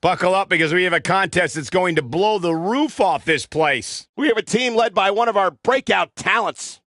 Buckle up because we have a contest that's going to blow the roof off this place. We have a team led by one of our breakout talents.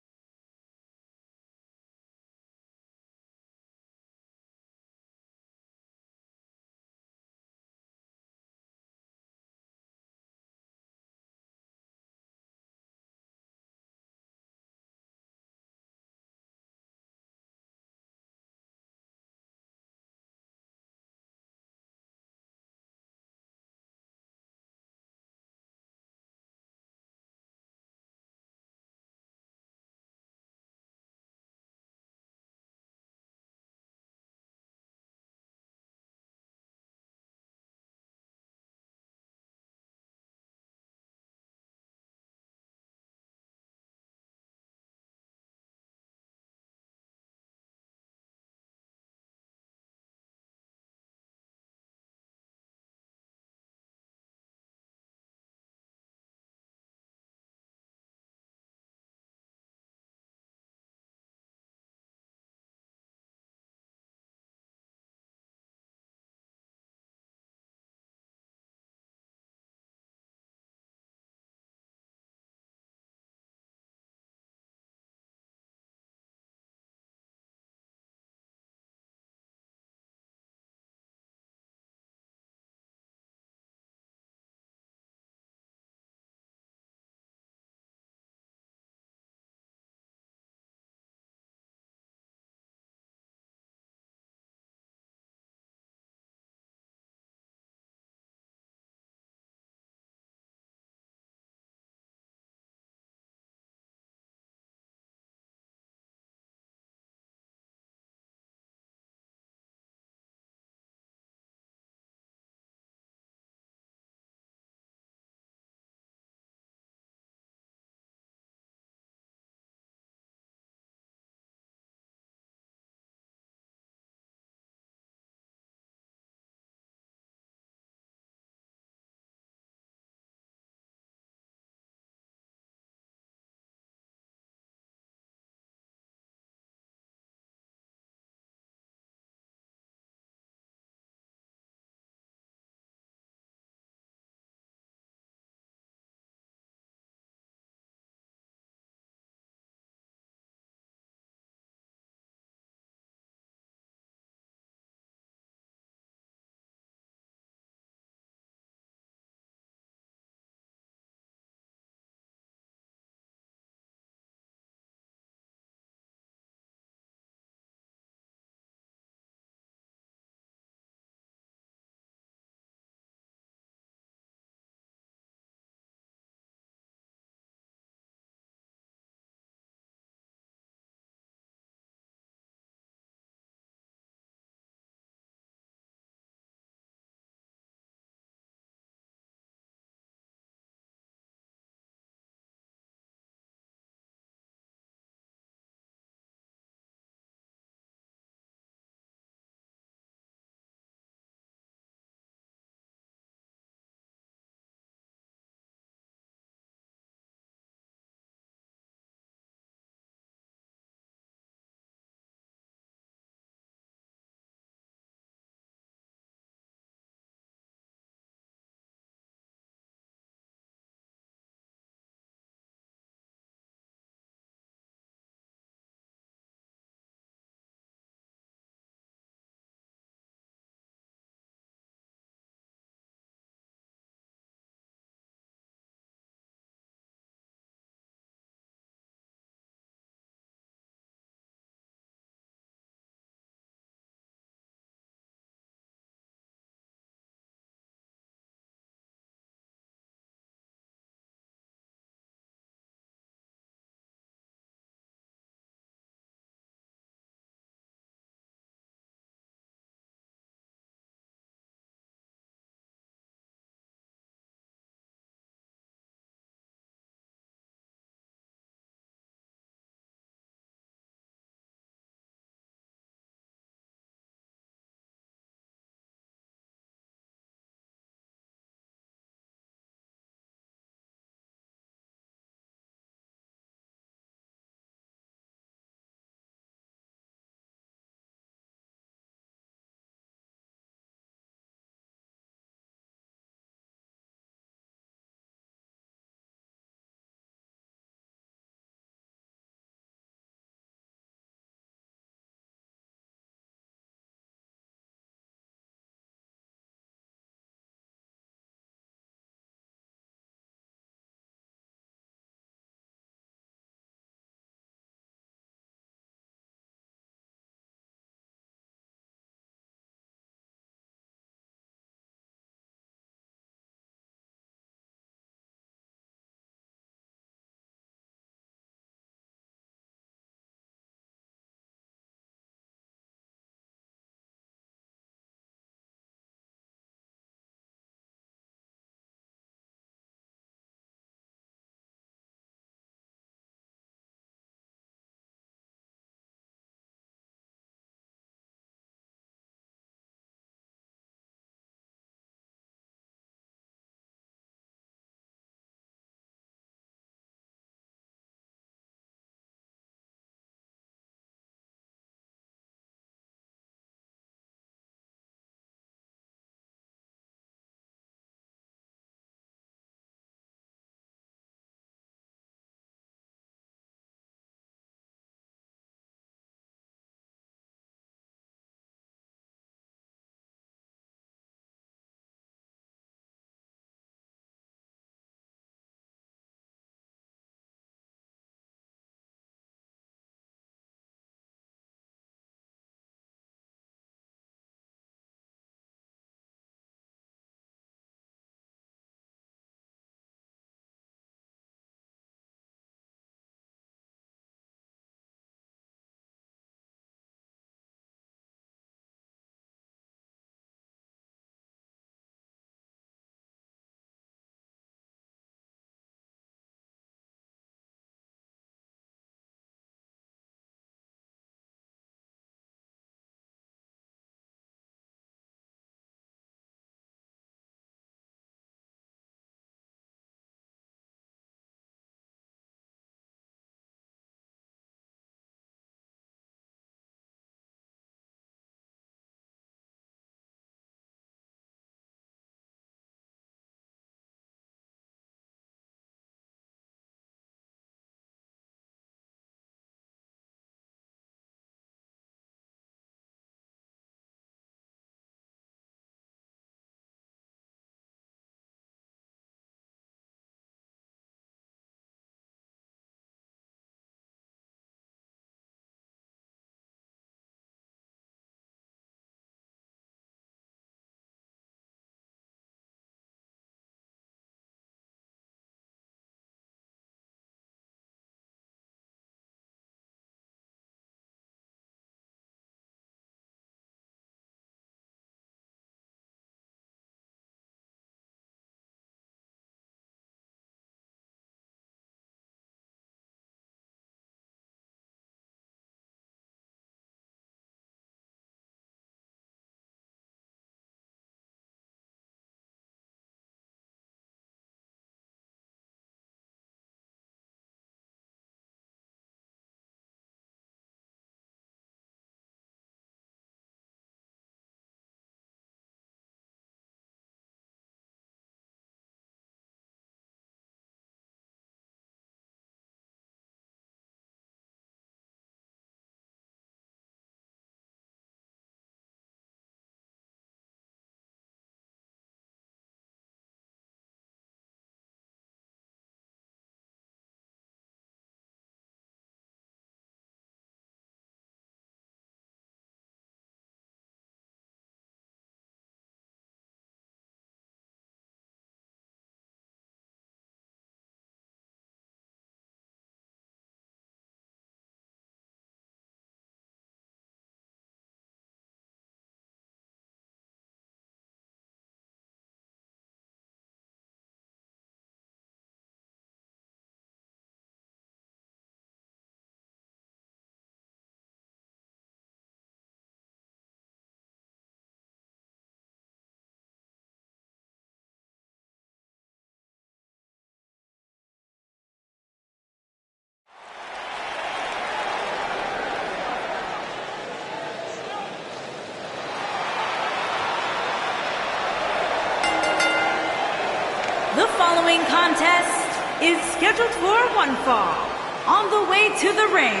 following contest is scheduled for one fall. On the way to the ring,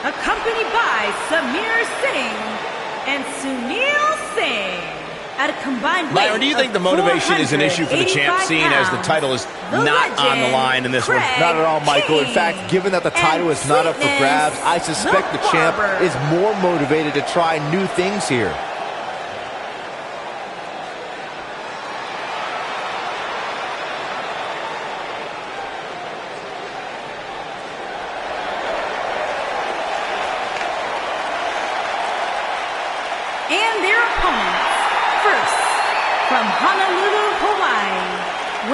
accompanied by Samir Singh and Sunil Singh. At a combined weight Byron, do you think the motivation is an issue for the champ, seeing as the title is not on the line in this one? Not at all, Michael. In fact, given that the title is not up for grabs, I suspect the champ is more motivated to try new things here. And their opponents, first, from Honolulu, Hawaii,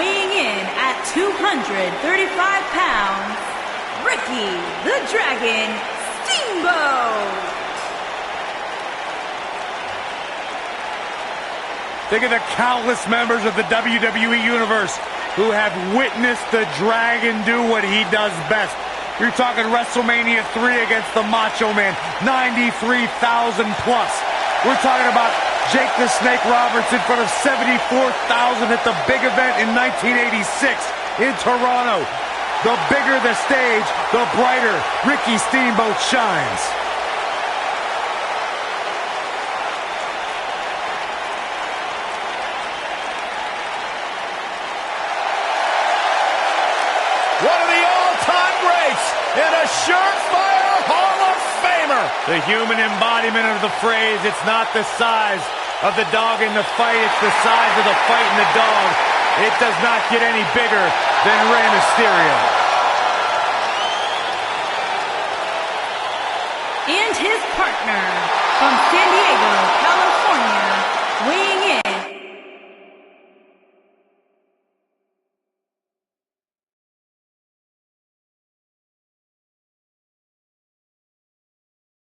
weighing in at 235 pounds, Ricky the Dragon Steamboat. Think of the countless members of the WWE Universe who have witnessed the Dragon do what he does best. You're talking WrestleMania 3 against the Macho Man, 93,000 plus. We're talking about Jake the Snake Roberts in front of 74,000 at the big event in 1986 in Toronto. The bigger the stage, the brighter Ricky Steamboat shines. One of the all-time greats and a surefire Hall of Famer. The human embodiment of the phrase, it's not the size of the dog in the fight, it's the size of the fight in the dog. It does not get any bigger than Rey Mysterio. And his partner, from San Diego, California, weighing in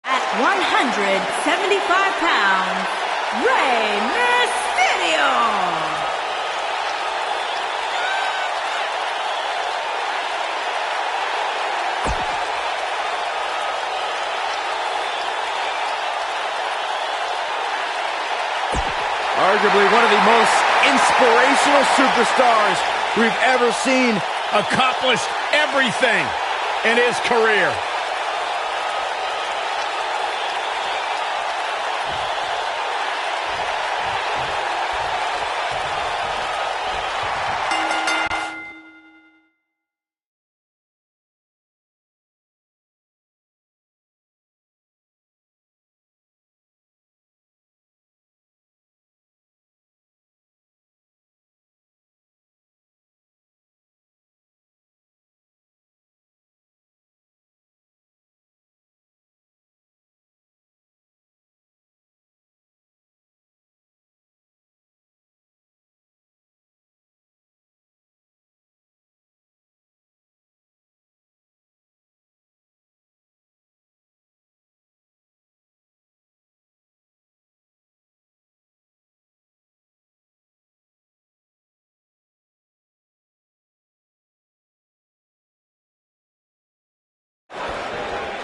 at 175 pounds, Rey Mysterio. Arguably one of the most inspirational superstars we've ever seen. Accomplished everything in his career.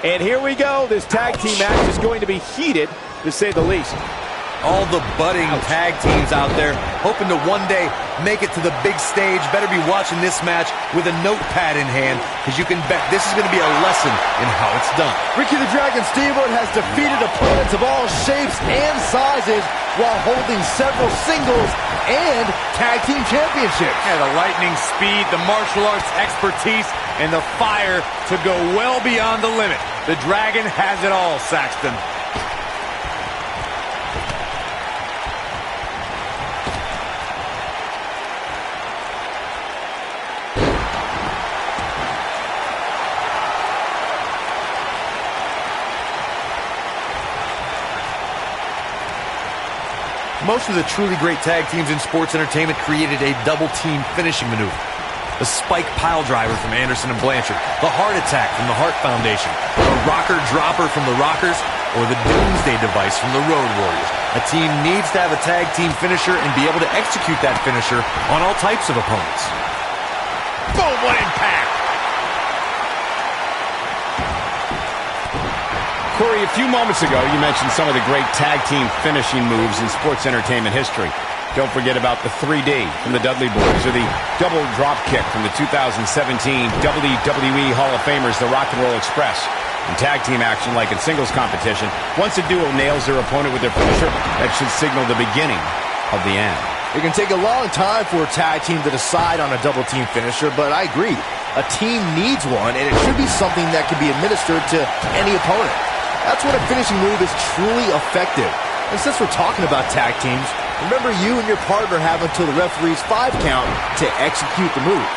And here we go. This tag team match is going to be heated, to say the least. All the budding tag teams out there hoping to one day make it to the big stage. Better be watching this match with a notepad in hand, because you can bet this is going to be a lesson in how it's done. Ricky the Dragon Steamboat has defeated opponents of all shapes and sizes while holding several singles and tag team championships. Yeah, the lightning speed, the martial arts expertise, and the fire to go well beyond the limit. The Dragon has it all, Saxton. Most of the truly great tag teams in sports entertainment created a double team finishing maneuver. The spike pile driver from Anderson and Blanchard, the heart attack from the Hart Foundation, the rocker dropper from the Rockers, or the Doomsday device from the Road Warriors. A team needs to have a tag team finisher and be able to execute that finisher on all types of opponents. Boom, what impact! Corey, a few moments ago, you mentioned some of the great tag team finishing moves in sports entertainment history. Don't forget about the 3D from the Dudley Boys, or the double drop kick from the 2017 WWE Hall of Famers, the Rock and Roll Express. In tag team action, like in singles competition, once a duo nails their opponent with their finisher, that should signal the beginning of the end. It can take a long time for a tag team to decide on a double team finisher, but I agree. A team needs one, and it should be something that can be administered to any opponent. That's when a finishing move is truly effective. And since we're talking about tag teams, remember you and your partner have until the referee's 5 count to execute the move.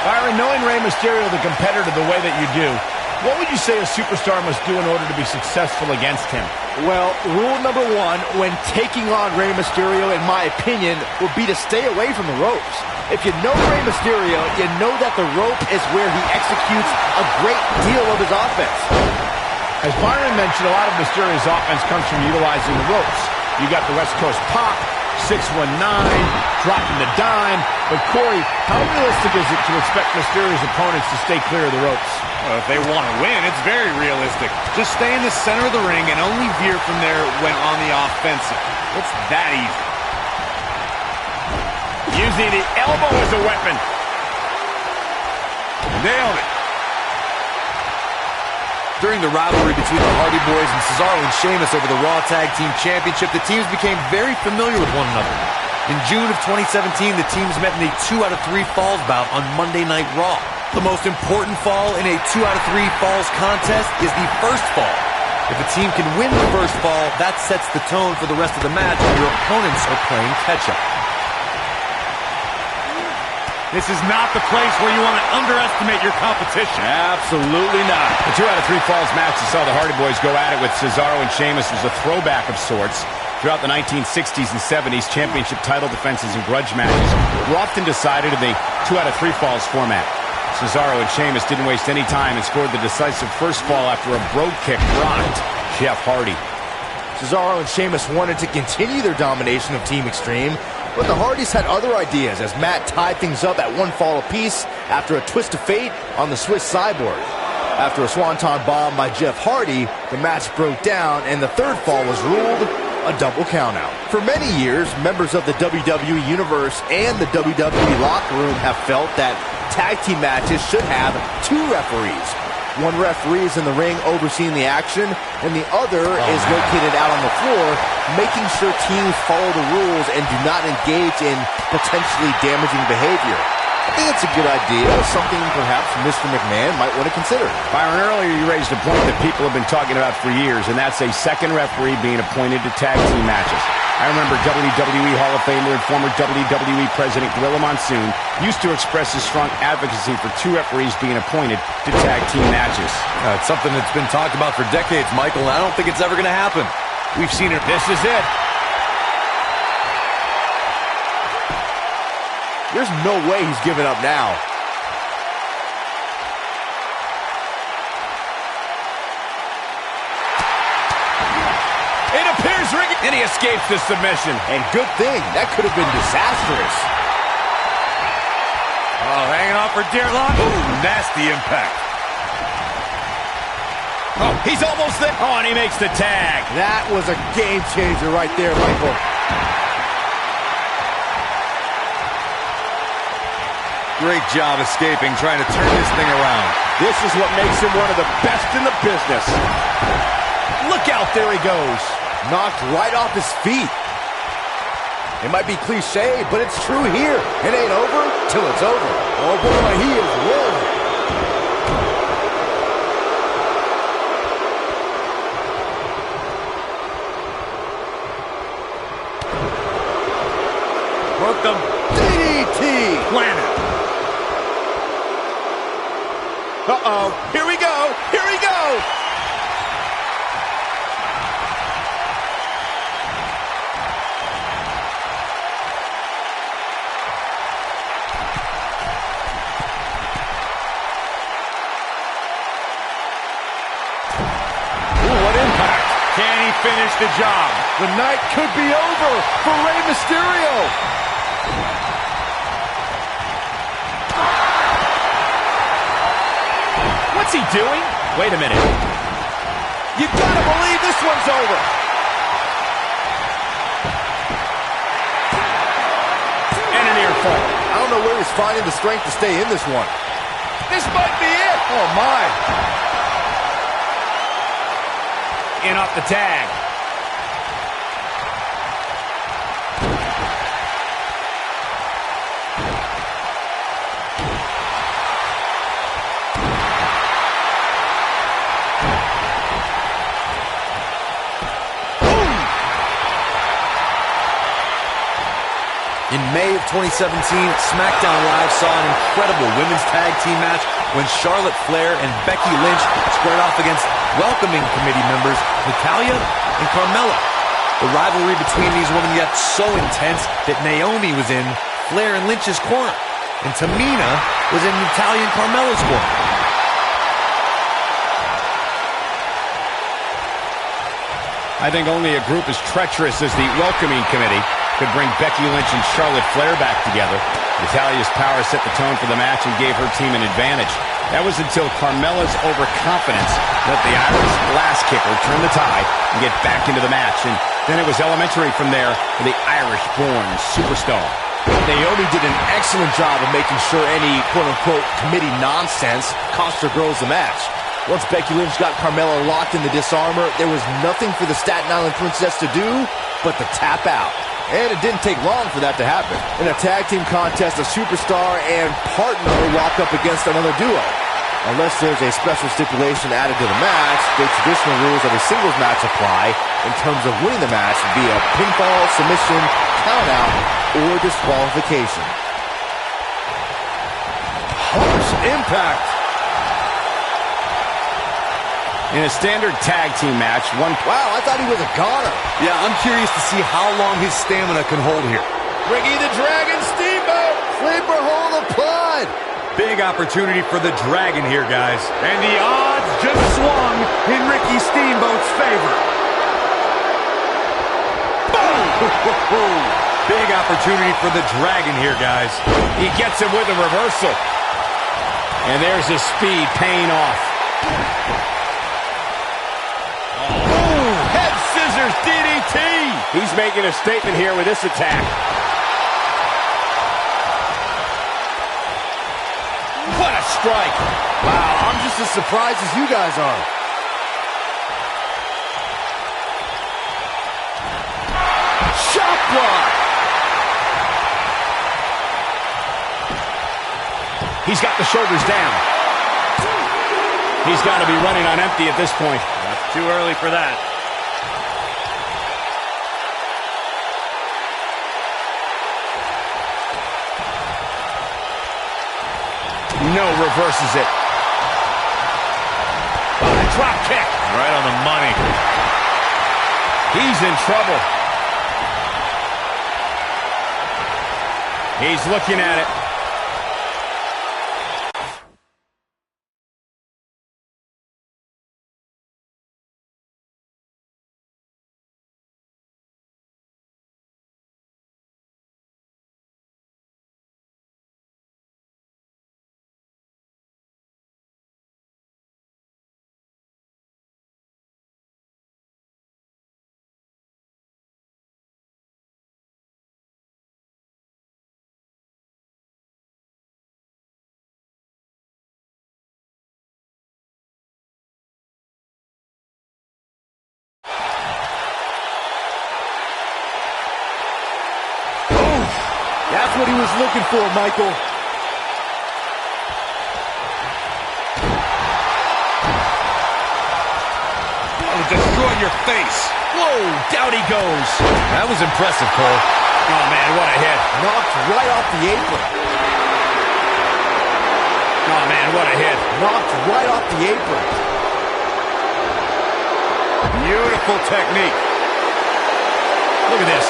Byron, knowing Rey Mysterio, the competitor, the way that you do, what would you say a superstar must do in order to be successful against him? Well, rule number 1 when taking on Rey Mysterio, in my opinion, would be to stay away from the ropes. If you know Rey Mysterio, you know that the rope is where he executes a great deal of his offense. As Byron mentioned, a lot of Mysterio's offense comes from utilizing the ropes. You got the West Coast pop, 619, dropping the dime. But Corey, how realistic is it to expect Mysterio's opponents to stay clear of the ropes? Well, if they want to win, it's very realistic. Just stay in the center of the ring and only veer from there when on the offensive. It's that easy. Using the elbow as a weapon. Nailed it. During the rivalry between the Hardy Boys and Cesaro and Sheamus over the Raw Tag Team Championship, the teams became very familiar with one another. In June of 2017, the teams met in a 2 out of 3 falls bout on Monday Night Raw. The most important fall in a 2 out of 3 falls contest is the first fall. If a team can win the first fall, that sets the tone for the rest of the match, and your opponents are playing catch-up. This is not the place where you want to underestimate your competition. Absolutely not. The 2 out of 3 falls match that saw the Hardy Boys go at it with Cesaro and Sheamus was a throwback of sorts. Throughout the 1960s and 70s, championship title defenses and grudge matches were often decided in the 2 out of 3 falls format. Cesaro and Sheamus didn't waste any time and scored the decisive first fall after a brogue kick rocked Jeff Hardy. Cesaro and Sheamus wanted to continue their domination of Team Extreme, but the Hardys had other ideas as Matt tied things up at 1 fall apiece after a twist of fate on the Swiss Cyborg. After a swanton bomb by Jeff Hardy, the match broke down and the 3rd fall was ruled a double countout. For many years, members of the WWE Universe and the WWE locker room have felt that tag team matches should have 2 referees. One referee is in the ring overseeing the action, and the other is located out on the floor, making sure teams follow the rules and do not engage in potentially damaging behavior. I think it's a good idea, something perhaps Mr. McMahon might want to consider. Byron, earlier you raised a point that people have been talking about for years, and that's a second referee being appointed to tag team matches. I remember WWE Hall of Famer and former WWE President Gorilla Monsoon used to express his strong advocacy for 2 referees being appointed to tag team matches. It's something that's been talked about for decades, Michael, and I don't think it's ever going to happen. We've seen it. This is it. There's no way he's giving up now. It appears Ricky, and he escapes the submission. And good thing, that could have been disastrous. Oh, hanging on for dear life. Ooh, nasty impact. Oh, he's almost there. Oh, and he makes the tag. That was a game changer right there, Michael. Great job escaping, trying to turn this thing around. This is what makes him one of the best in the business. Look out, there he goes. Knocked right off his feet. It might be cliche, but it's true here. It ain't over till it's over. Oh boy, he is rolling. Broke them. DDT. Planet. Uh-oh. Here we go. Here we go. Ooh, what impact. Can he finish the job? The night could be over for Rey Mysterio. What's he doing? Wait a minute. You gotta believe this one's over. know where he's finding the strength to stay in this one. This might be it. Oh, my. In off the tag. In May of 2017, SmackDown Live saw an incredible women's tag team match when Charlotte Flair and Becky Lynch squared off against welcoming committee members Natalya and Carmella. The rivalry between these women got so intense that Naomi was in Flair and Lynch's corner, and Tamina was in Natalya and Carmella's corner. I think only a group as treacherous as the welcoming committee could bring Becky Lynch and Charlotte Flair back together. Natalya's power set the tone for the match and gave her team an advantage. That was until Carmella's overconfidence let the Irish glass kicker turn the tide and get back into the match. And then it was elementary from there for the Irish-born superstar. Naomi did an excellent job of making sure any quote-unquote committee nonsense cost her girls the match. Once Becky Lynch got Carmella locked in the disarmor, there was nothing for the Staten Island Princess to do but to tap out. And it didn't take long for that to happen. In a tag team contest, a superstar and partner walk up against another duo. Unless there's a special stipulation added to the match, the traditional rules of a singles match apply in terms of winning the match via pinfall, submission, countout, or disqualification. Harsh impact. In a standard tag team match, Wow, I thought he was a goner. Yeah, I'm curious to see how long his stamina can hold here. Ricky the Dragon Steamboat, sleeper hold of blood. Big opportunity for the Dragon here, guys. And the odds just swung in Ricky Steamboat's favor. Boom! Big opportunity for the Dragon here, guys. he gets him with a reversal. And there's his speed paying off. Head scissors DDT. He's making a statement here with this attack. What a strike. Wow, I'm just as surprised as you guys are. Shot block. He's got the shoulders down. He's got to be running on empty at this point. Too early for that. No, reverses it. Oh, a drop kick. Right on the money. He's in trouble. He's looking at it. That's what he was looking for, Michael. That'll destroy your face. Whoa, down he goes. That was impressive, Cole. Oh, man, what a hit. Knocked right off the apron. Oh, man, what a hit. Knocked right off the apron. Beautiful technique. Look at this.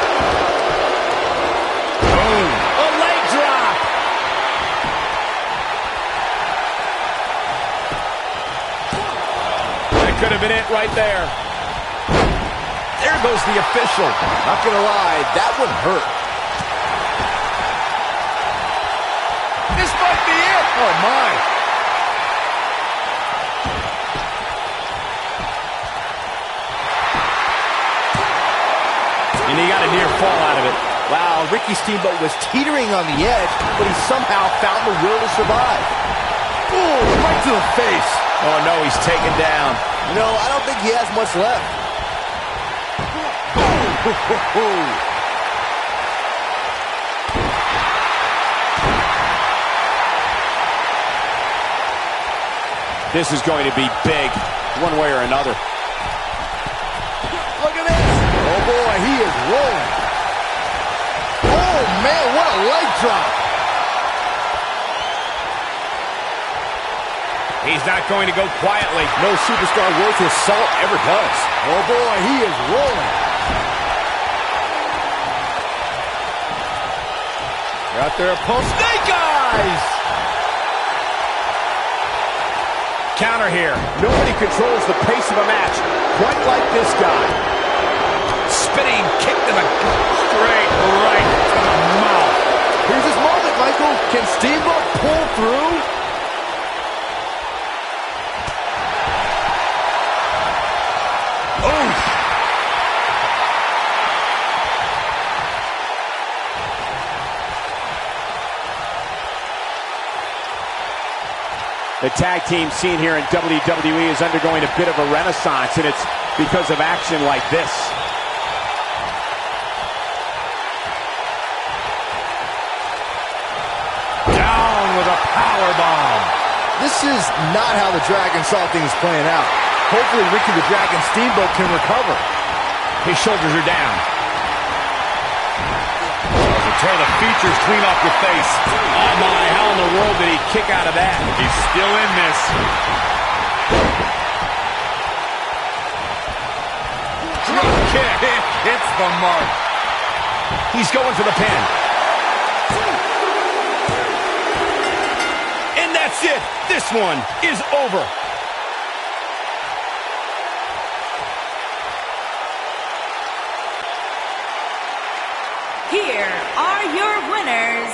Boom. A leg drop. That could have been it right there. There goes the official. Not gonna lie, that one hurt. This might be it. Oh, my. And he got a near fall out of it. Wow, Ricky Steamboat was teetering on the edge, but he somehow found the will to survive. Ooh, right to the face. Oh, no, he's taken down. No, I don't think he has much left. This is going to be big, one way or another. Look at this. Oh, boy, he is rolling. Oh, man, what a leg drop. He's not going to go quietly. No superstar worth his salt ever does. Oh, boy, he is rolling. Out there, post snake eyes. Counter here. Nobody controls the pace of a match quite like this guy. Spinning kick to the straight right to the mouth. Here's his moment, Michael. Can Steamboat pull through? Oof. The tag team scene here in WWE is undergoing a bit of a renaissance, and it's because of action like this. Down with a powerbomb. This is not how the Dragon saw things playing out. Hopefully Ricky the Dragon Steamboat can recover. His shoulders are down. Tear the features clean off your face. Oh my, how in the world did he kick out of that? He's still in this. Drop kick. It hits the mark. He's going for the pin. And that's it. This one is over. Here are your winners,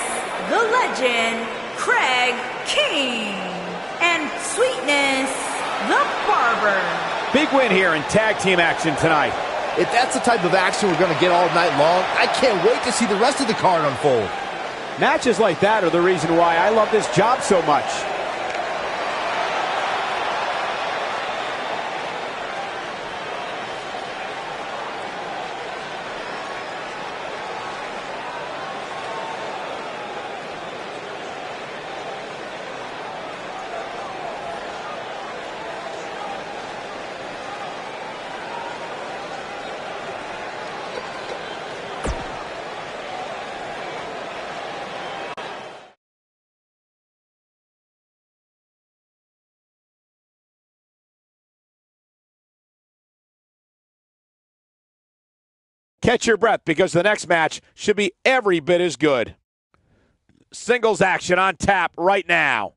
the legend, Craig King, and Sweetness, the Barber. Big win here in tag team action tonight. If that's the type of action we're going to get all night long, I can't wait to see the rest of the card unfold. Matches like that are the reason why I love this job so much. Catch your breath because the next match should be every bit as good. Singles action on tap right now.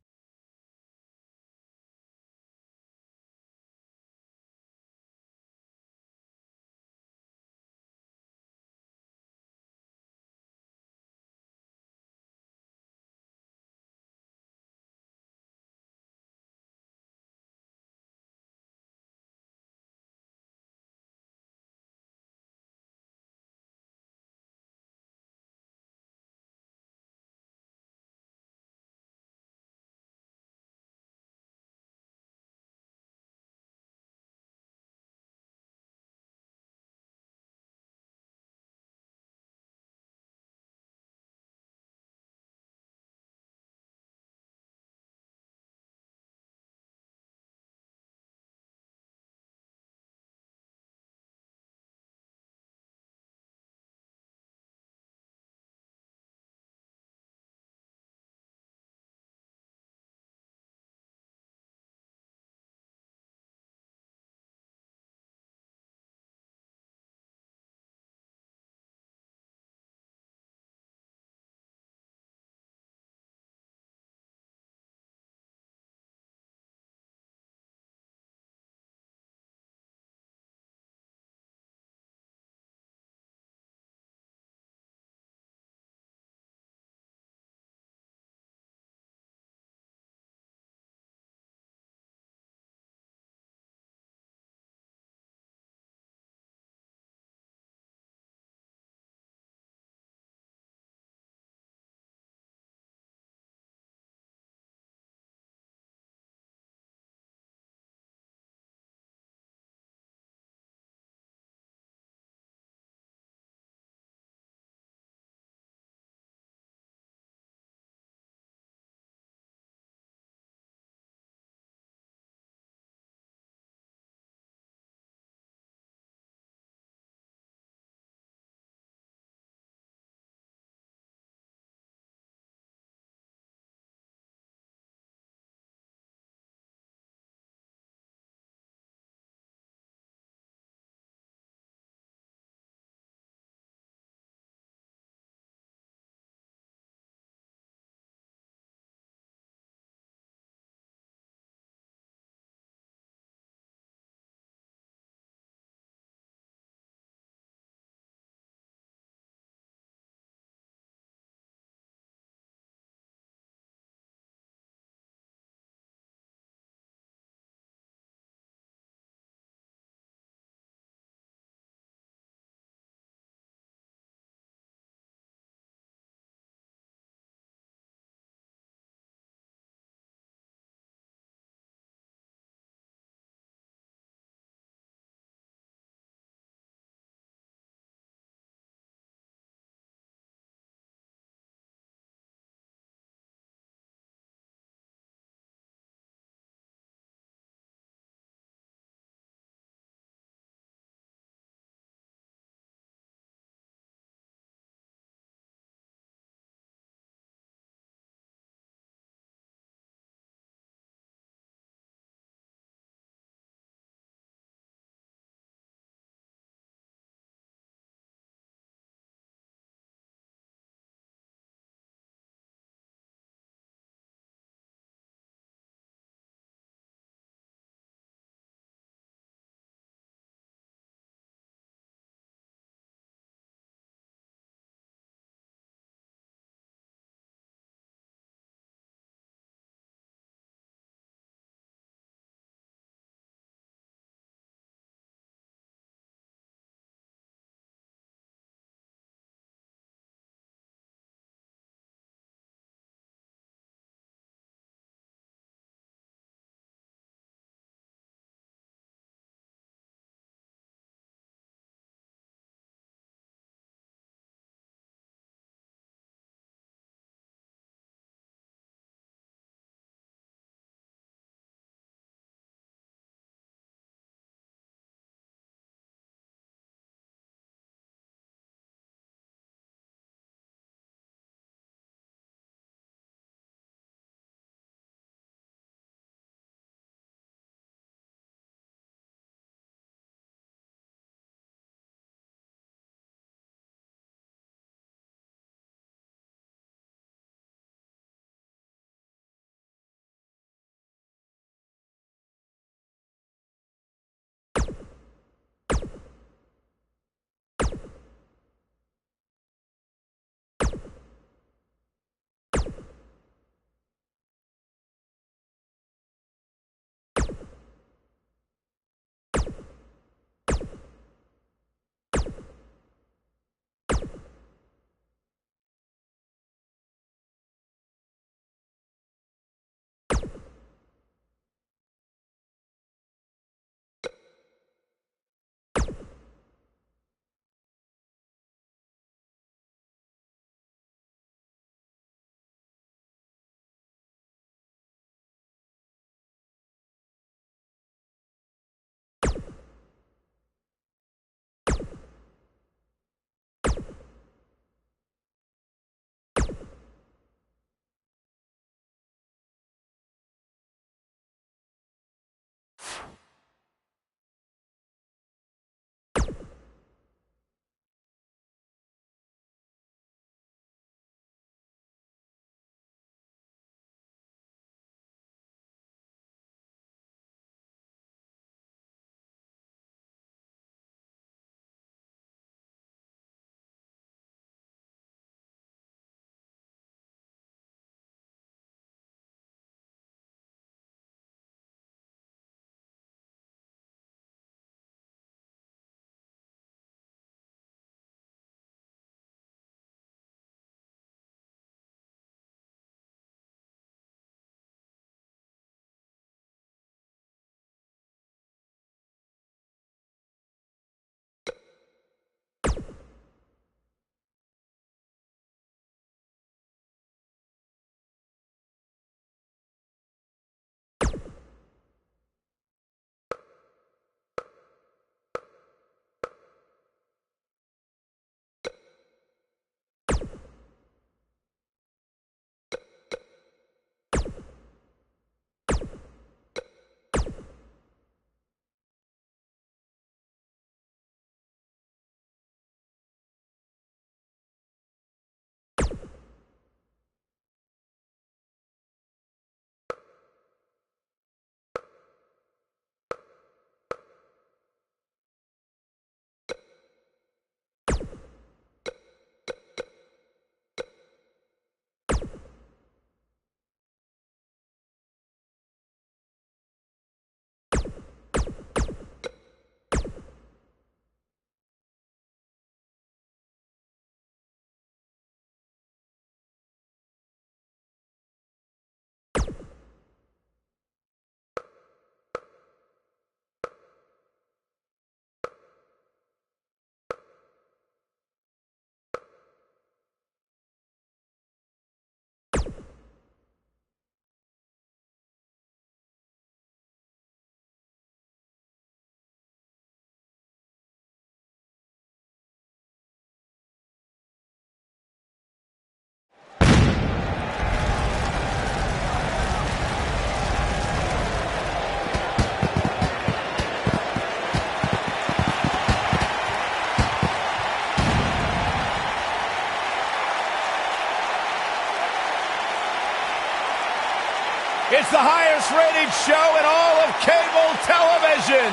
It's the highest rated show in all of cable television.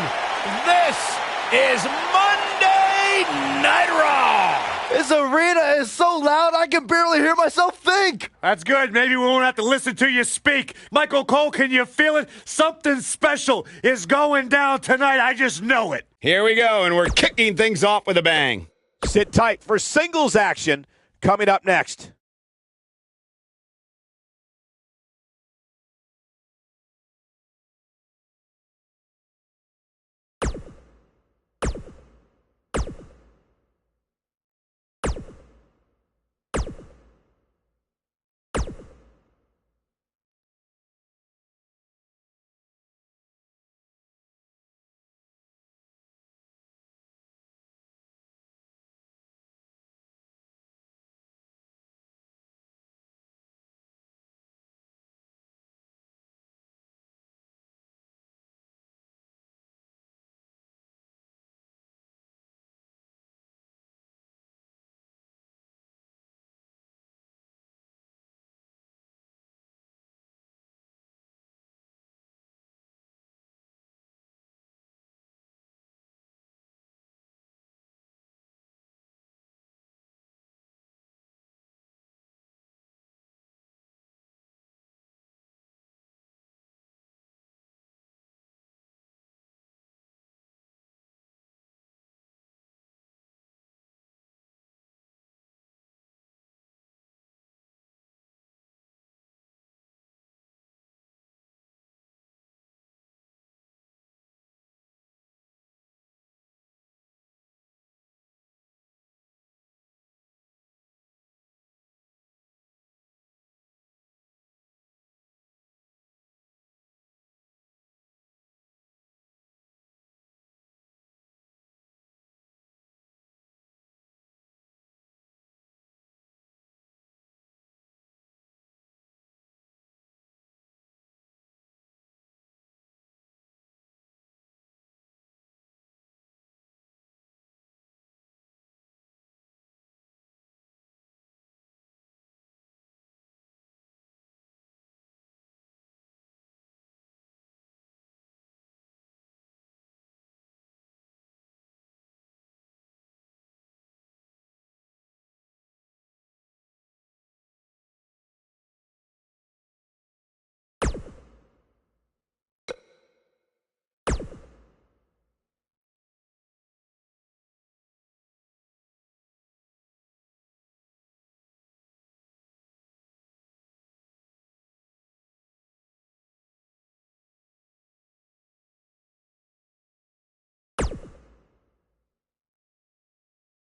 This is Monday Night Raw. This arena is so loud I can barely hear myself think. That's good. Maybe we won't have to listen to you speak. Michael Cole, can you feel it? Something special is going down tonight. I just know it. Here we go, and we're kicking things off with a bang. Sit tight for singles action coming up next.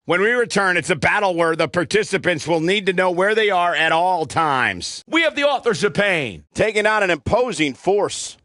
When we return, it's a battle where the participants will need to know where they are at all times. We have the Authors of Pain taking on an imposing force.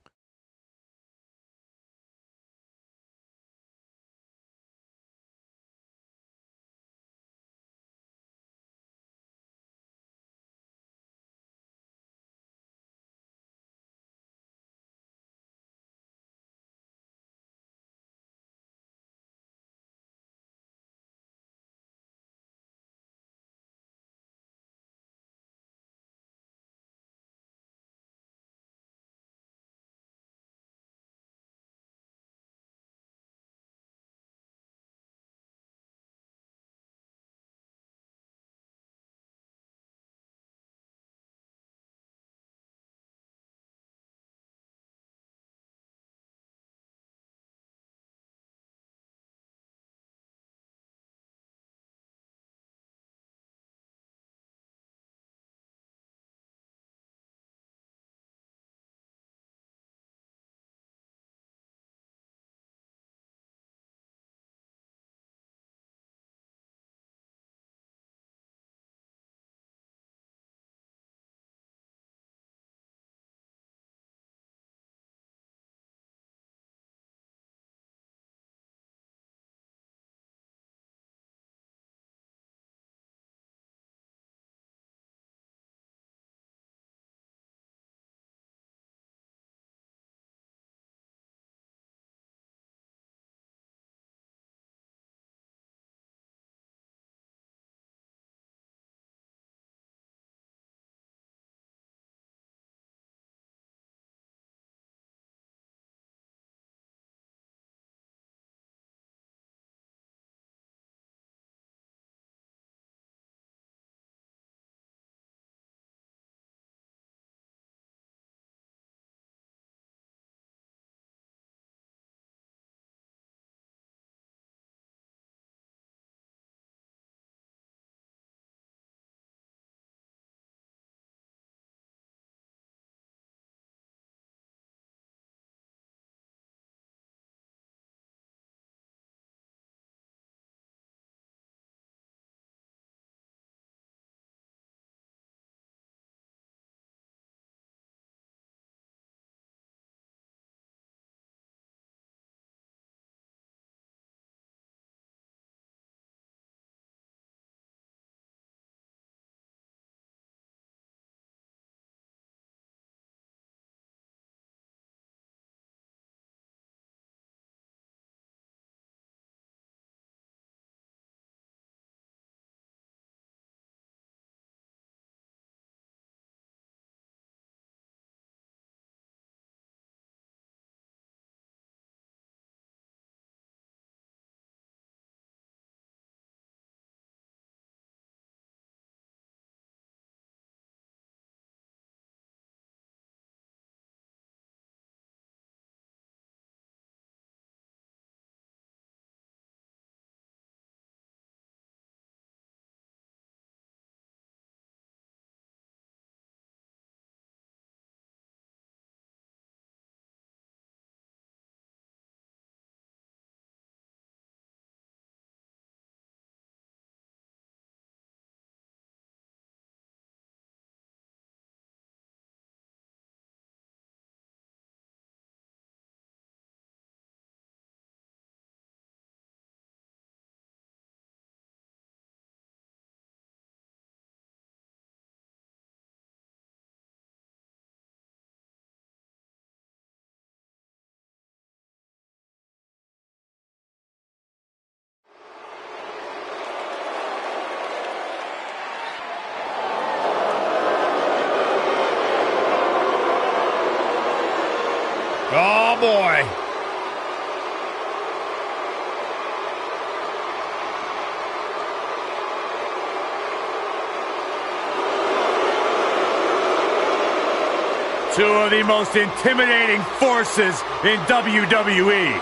Two of the most intimidating forces in WWE.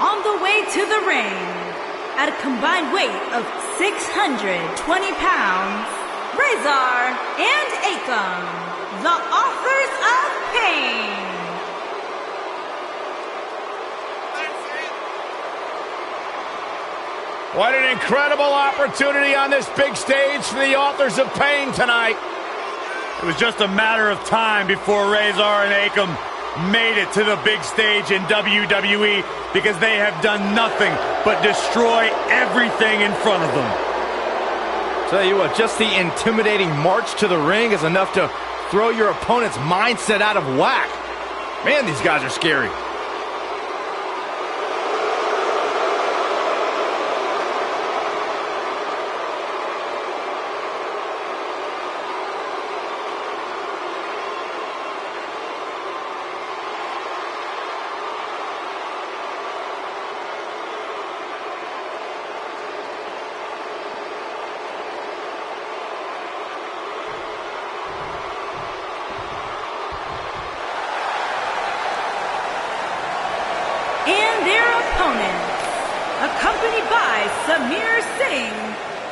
On the way to the ring, at a combined weight of 620 pounds, Razor and Akam, the authors of pain. What an incredible opportunity on this big stage for the authors of pain tonight. It was just a matter of time before Razor and Akam made it to the big stage in WWE because they have done nothing but destroy everything in front of them. Tell you what, just the intimidating march to the ring is enough to throw your opponent's mindset out of whack. Man, these guys are scary. And their opponents, accompanied by Samir Singh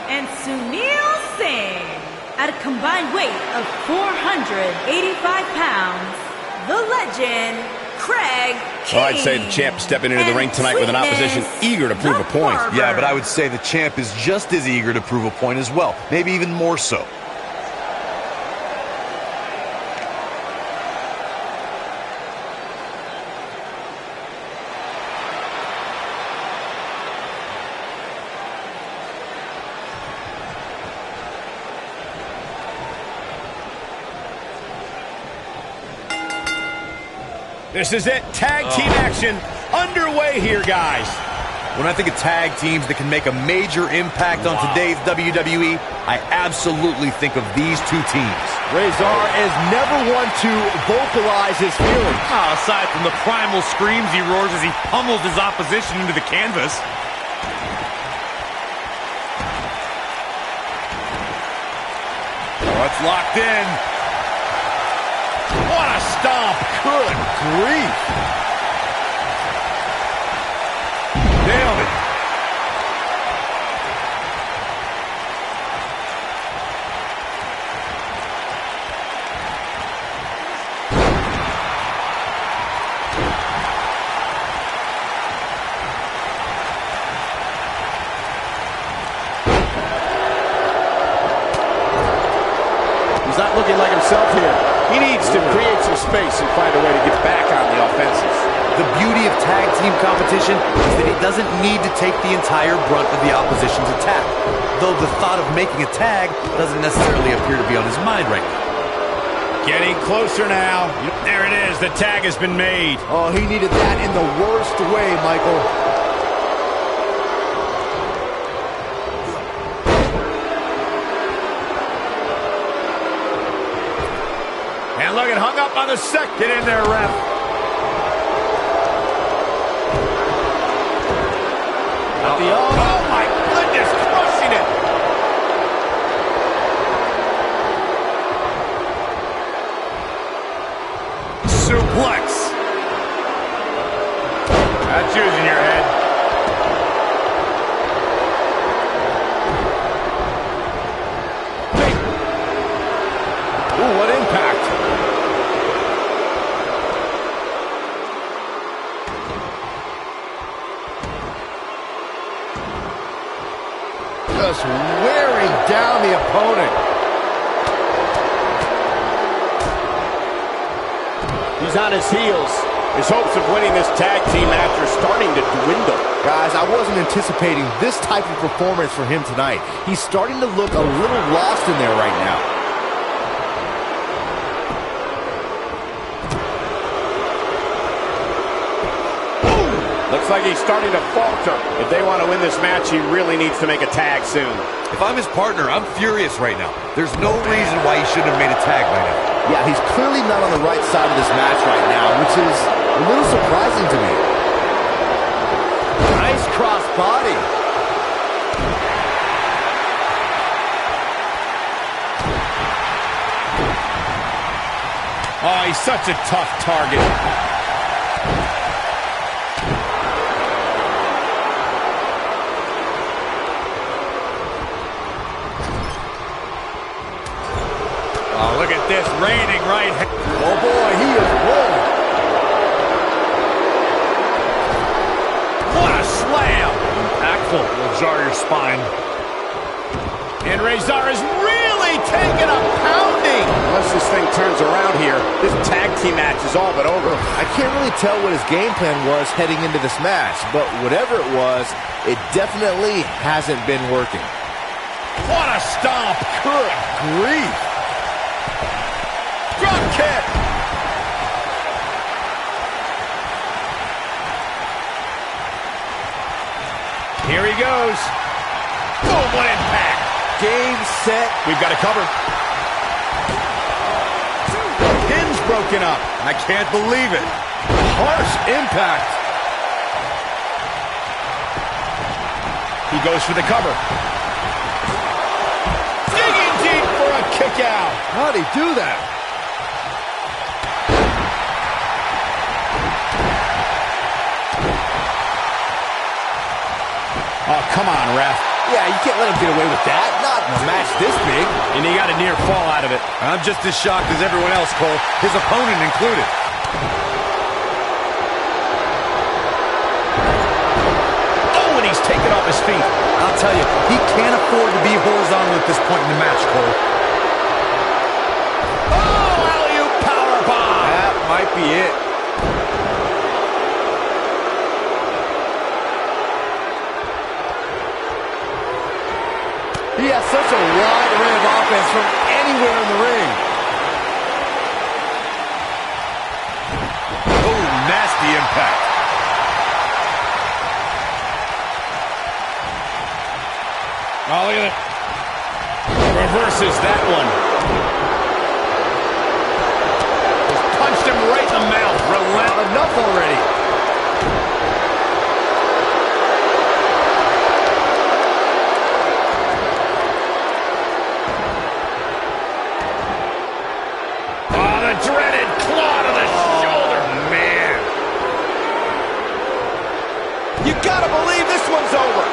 and Sunil Singh, at a combined weight of 485 pounds, the legend, Craig King. Well, I'd say the champ stepping into the ring tonight with an opposition eager to prove a point. Yeah, but I would say the champ is just as eager to prove a point as well, maybe even more so. This is it. Tag team action underway here, guys. When I think of tag teams that can make a major impact on today's WWE, I absolutely think of these two teams. Razor is never one to vocalize his feelings. Aside from the primal screams he roars as he pummels his opposition into the canvas. Oh, it's locked in. What a stomp. Good grief. Nailed it. He's not looking like himself here. He needs to create some space and find a way to get back on the offensive. The beauty of tag team competition is that it doesn't need to take the entire brunt of the opposition's attack. Though the thought of making a tag doesn't necessarily appear to be on his mind right now. Getting closer now. There it is. The tag has been made. Oh, he needed that in the worst way, Michael. And look, it hung up on the second. Get in there, ref. Oh, my goodness, crushing it. Suplex. That's using your head. Ooh, what impact. Just wearing down the opponent. He's on his heels. His hopes of winning this tag team match are starting to dwindle. Guys, I wasn't anticipating this type of performance for him tonight. He's starting to look a little lost in there right now. Looks like he's starting to falter. If they want to win this match, he really needs to make a tag soon. If I'm his partner, I'm furious right now. There's no reason why he shouldn't have made a tag by now. Yeah, he's clearly not on the right side of this match right now, which is a little surprising to me. Nice cross body. Oh, he's such a tough target. Oh, look at this, reigning right hand. Oh boy, he is rolling. What a slam! Impactful. Will jar your spine. And Rezar is really taking a pounding. Unless this thing turns around here, this tag team match is all but over. I can't really tell what his game plan was heading into this match, but whatever it was, it definitely hasn't been working. What a stomp. Good grief. Drop kick. Here he goes. Boom, what impact. Game, set. We've got to cover. Pin's broken up. I can't believe it. Harsh impact. He goes for the cover. Digging deep for a kick out. How'd he do that? Oh, come on, ref. Yeah, you can't let him get away with that. Not in a match this big. And he got a near fall out of it. I'm just as shocked as everyone else, Cole. His opponent included. Oh, and he's taken off his feet. I'll tell you, he can't afford to be horizontal at this point in the match, Cole. Oh, alley-oop powerbomb. That might be it. He has such a wide array of offense from anywhere in the ring. Oh, nasty impact. Oh, look at it. Reverses that one. Just punched him right in the mouth. Enough already. Dreaded claw to the shoulder. Man. You gotta believe this one's over.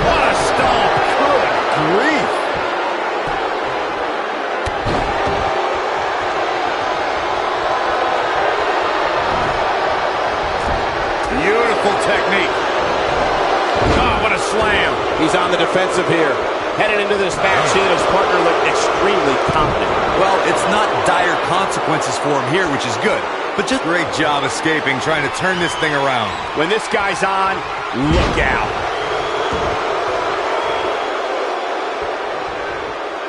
What a stomp. Good grief. Beautiful technique. Oh, what a slam. He's on the defensive here. Headed into this match, he and his partner look extremely confident. Well, it's not dire consequences for him here, which is good. But just great job escaping, trying to turn this thing around. When this guy's on, look out.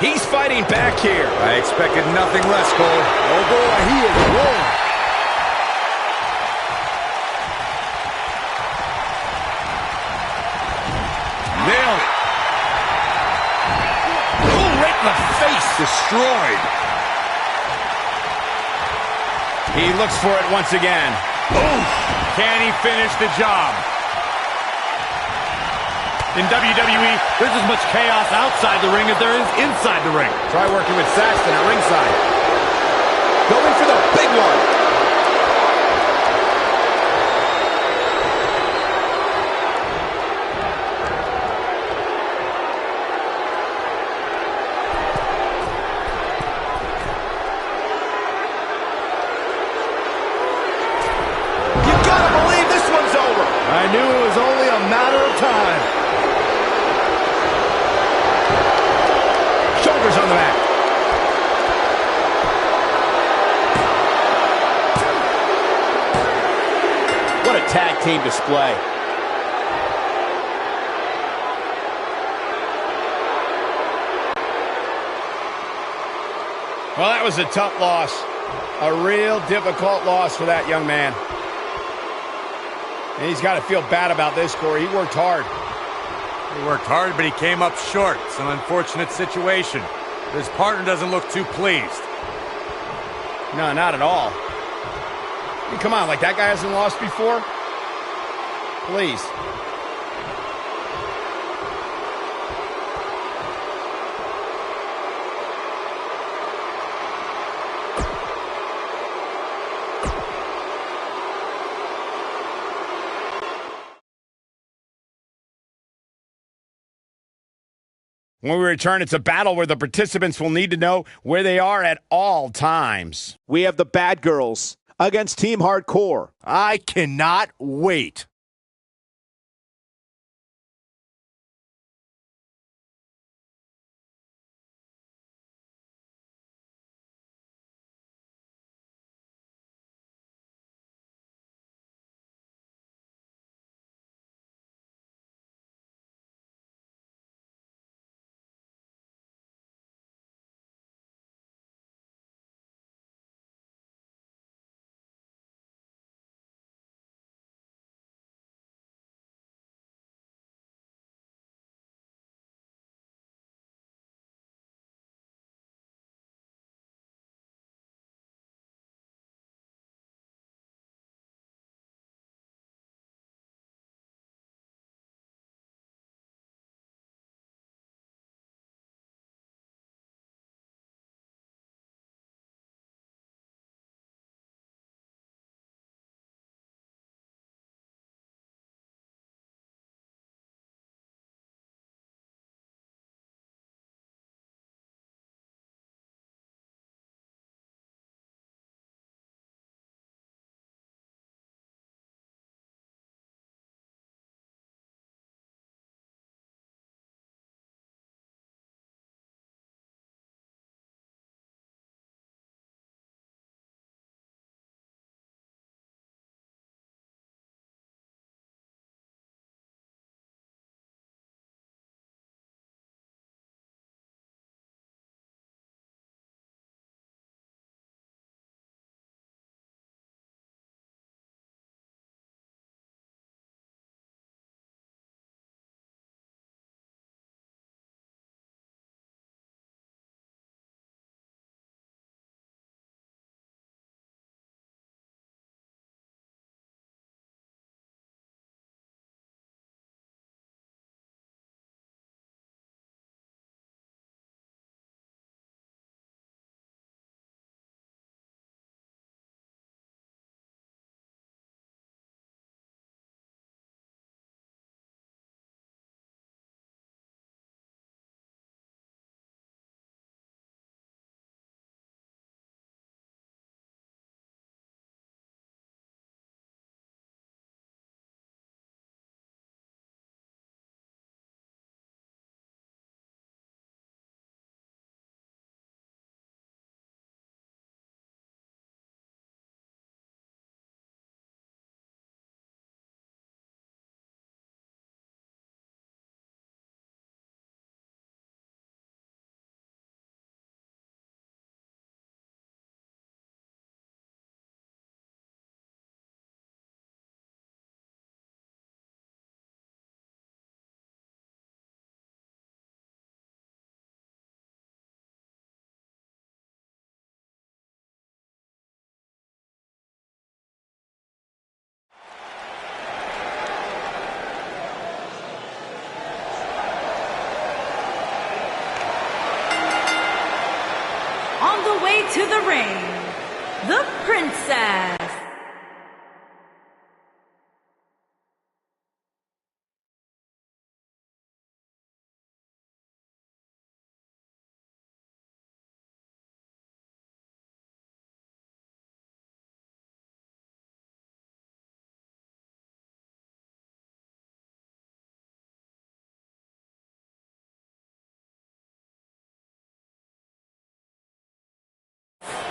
He's fighting back here. I expected nothing less, Cole. Oh boy, he is rolling. Nailed it. Destroyed. He looks for it once again. Oof. Can he finish the job? In WWE, there's as much chaos outside the ring as there is inside the ring. Try working with Saxton at ringside. Going for the big one. I knew it was only a matter of time. Shoulders on the mat. What a tag team display. Well, that was a tough loss. A real difficult loss for that young man. And he's got to feel bad about this, Corey. He worked hard. He worked hard, but he came up short. It's an unfortunate situation. His partner doesn't look too pleased. No, not at all. I mean, come on, like that guy hasn't lost before? Please. When we return, it's a battle where the participants will need to know where they are at all times. We have the Bad Girls against Team Hardcore. I cannot wait. On the way to the ring, the Princess.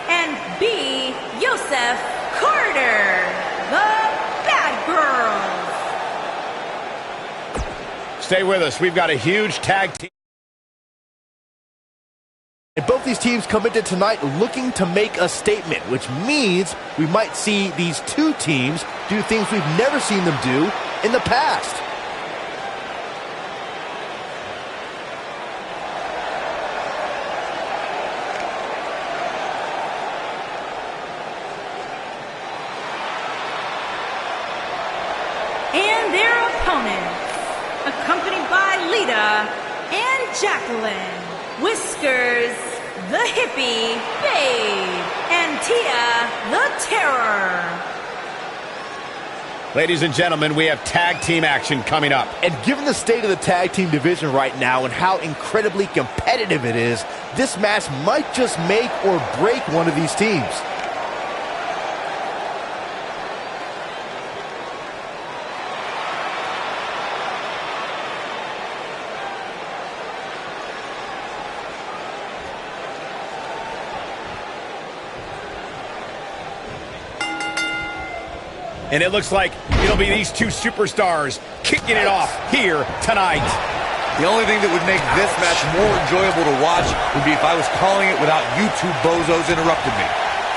And B. Yosef Carter, the Bad Girls. Stay with us. We've got a huge tag team. And both these teams come into tonight looking to make a statement, which means we might see these two teams do things we've never seen them do in the past. And their opponents, accompanied by Lita and Jacqueline, Whiskers, the Hippie, Babe, and Tia, the Terror. Ladies and gentlemen, we have tag team action coming up. And given the state of the tag team division right now and how incredibly competitive it is, this match might just make or break one of these teams. And it looks like it'll be these two superstars kicking it off here tonight. The only thing that would make this match more enjoyable to watch would be if I was calling it without you two bozos interrupting me.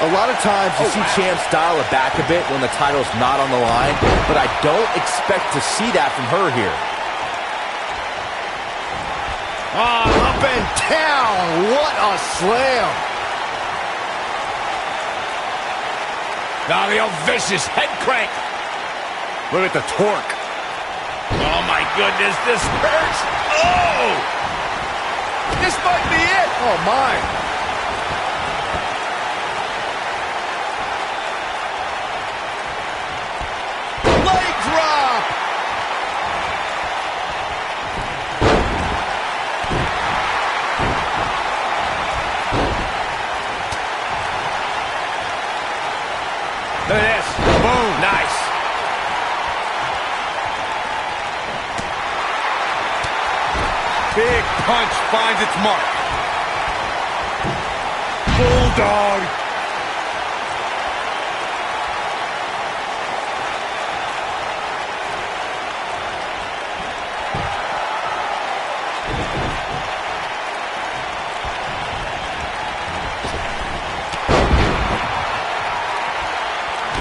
A lot of times you see champs dial it back a bit when the title's not on the line, but I don't expect to see that from her here. Up and down. What a slam. Now the old vicious head crank. Look at the torque. Oh, my goodness, this hurts. Oh! This might be it. Oh, my. Leg drop. Look at this. Boom. Nice. Big punch finds its mark. Bulldog.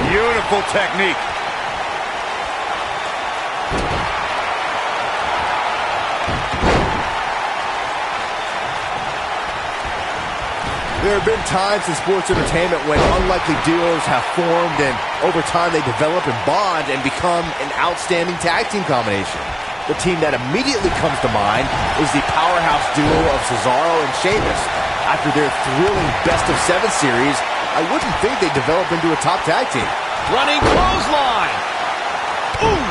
Beautiful technique. There have been times in sports entertainment when unlikely duos have formed and over time they develop and bond and become an outstanding tag team combination. The team that immediately comes to mind is the powerhouse duo of Cesaro and Sheamus. After their thrilling best-of-7 series, I wouldn't think they'd develop into a top tag team. Running clothesline. Ooh.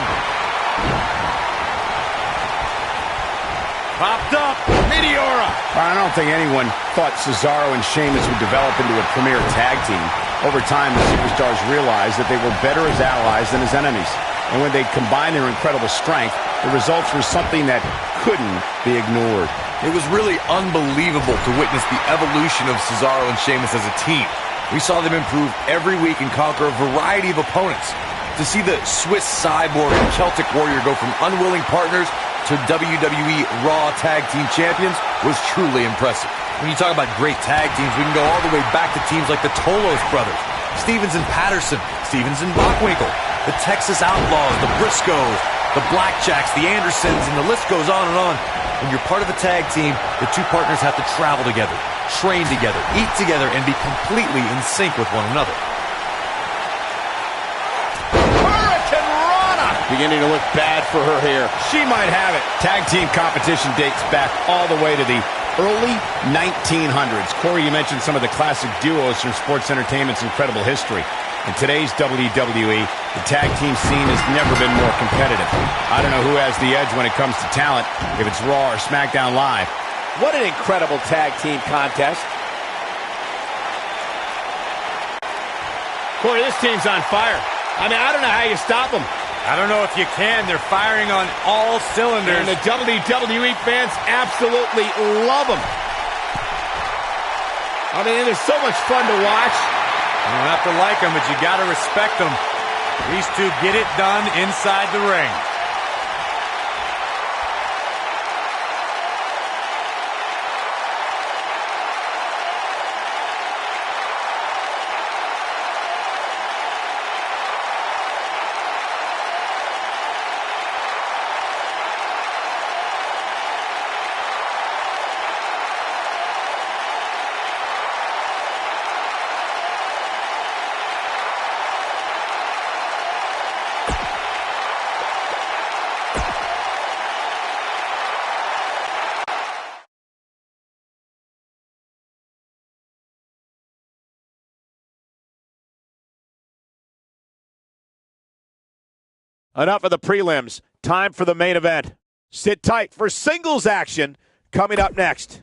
Popped up. Meteora. I don't think anyone thought Cesaro and Sheamus would develop into a premier tag team. Over time, the superstars realized that they were better as allies than as enemies. And when they combined their incredible strength, the results were something that couldn't be ignored. It was really unbelievable to witness the evolution of Cesaro and Sheamus as a team. We saw them improve every week and conquer a variety of opponents. To see the Swiss Cyborg and Celtic Warrior go from unwilling partners to WWE Raw Tag Team Champions was truly impressive. When you talk about great tag teams, we can go all the way back to teams like the Tolos brothers, Stevens and Patterson, Stevens and Bockwinkel, the Texas Outlaws, the Briscoes, the Blackjacks, the Andersons, and the list goes on and on. When you're part of a tag team, the two partners have to travel together, train together, eat together, and be completely in sync with one another. Beginning to look bad for her here. She might have it. Tag team competition dates back all the way to the early 1900s. Corey, you mentioned some of the classic duos from sports entertainment's incredible history. In today's WWE, the tag team scene has never been more competitive. I don't know who has the edge when it comes to talent, if it's Raw or SmackDown Live. What an incredible tag team contest. Corey, this team's on fire. I mean, I don't know how you stop them. I don't know if you can. They're firing on all cylinders. And the WWE fans absolutely love them. I mean, they're so much fun to watch. You don't have to like them, but you got to respect them. These two get it done inside the ring. Enough of the prelims. Time for the main event. Sit tight for singles action coming up next.